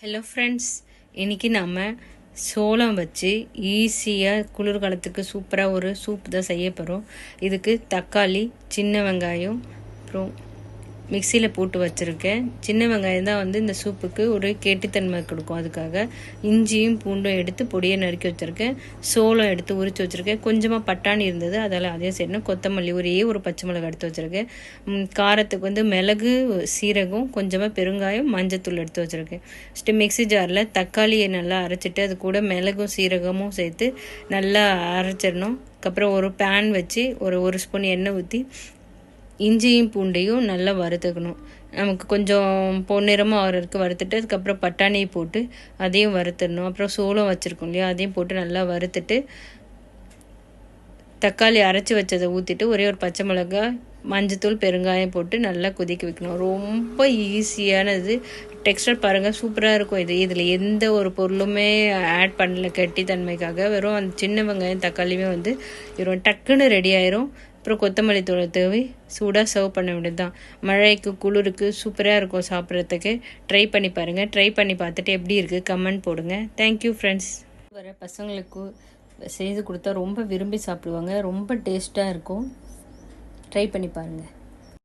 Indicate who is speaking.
Speaker 1: Hello friends, இன்றைக்கி நம்ம சோளம் வச்சு ஈஸியாக குளிர்காலத்துக்கு சூப்பராக ஒரு சூப் தான் செய்ய போகிறோம். இதுக்கு தக்காளி, சின்ன வெங்காயம், அப்புறம் மிக்சியில் போட்டு வச்சுருக்கேன். சின்ன வெங்காயம் தான் இந்த சூப்புக்கு ஒரு கெட்டித்தன்மை கொடுக்கும். அதுக்காக இஞ்சியும் பூண்டும் எடுத்து பொடியை நறுக்கி வச்சுருக்கேன். சோளம் எடுத்து உரித்து வச்சுருக்கேன். கொஞ்சமாக பட்டாணி இருந்தது, அதெல்லாம் அதையும் செய்யணும். கொத்தமல்லி ஒரு பச்சை மிளகாய் எடுத்து வச்சுருக்கேன். காரத்துக்கு மிளகு, சீரகம், கொஞ்சமாக பெருங்காயம், மஞ்சத்தூள் எடுத்து வச்சுருக்கேன். ஃபஸ்ட்டு மிக்சி ஜாரில் தக்காளியை நல்லா அரைச்சிட்டு அது கூட மிளகும் சீரகமும் சேர்த்து நல்லா அரைச்சிடணும். அதுக்கப்புறம் ஒரு பேன் வச்சு ஒரு ஸ்பூன் எண்ணெய் ஊற்றி இஞ்சியும் பூண்டையும் நல்லா வறுத்துக்கணும். நமக்கு கொஞ்சம் பொன்னிறமாக ஆகிறதுக்கு வறுத்துட்டு அதுக்கப்புறம் பட்டாணியை போட்டு அதையும் வறுத்துடணும். அப்புறம் சோளம் வச்சுருக்கோம் இல்லையா, அதையும் போட்டு நல்லா வறுத்துட்டு தக்காளி அரைச்சி வச்சதை ஊற்றிட்டு ஒரு பச்சை மிளகாய், மஞ்சத்தூள், பெருங்காயம் போட்டு நல்லா கொதிக்க வைக்கணும். ரொம்ப ஈஸியானது. டெக்ஸ்டர் பாருங்கள், சூப்பராக இருக்கும். இதில் எந்த ஒரு பொருளுமே ஆட் பண்ணல கெட்டித்தன்மைக்காக. வெறும் அந்த சின்ன வெங்காயம் தக்காளியுமே வெறும் டக்குன்னு ரெடி ஆயிரும். அப்புறம் கொத்தமல்லி தூளை தூவி சூடாக சர்வ் பண்ண வேண்டியது தான். மழைக்கு குளிருக்கு சூப்பராக இருக்கும் சாப்பிட்றதுக்கு. ட்ரை பண்ணி பாருங்கள். ட்ரை பண்ணி பார்த்துட்டு எப்படி இருக்குது கமெண்ட் போடுங்க. Thank you friends. வர பசங்களுக்கு செய்து கொடுத்தா ரொம்ப விரும்பி சாப்பிடுவாங்க. ரொம்ப டேஸ்ட்டாக இருக்கும். ட்ரை பண்ணி பாருங்கள்.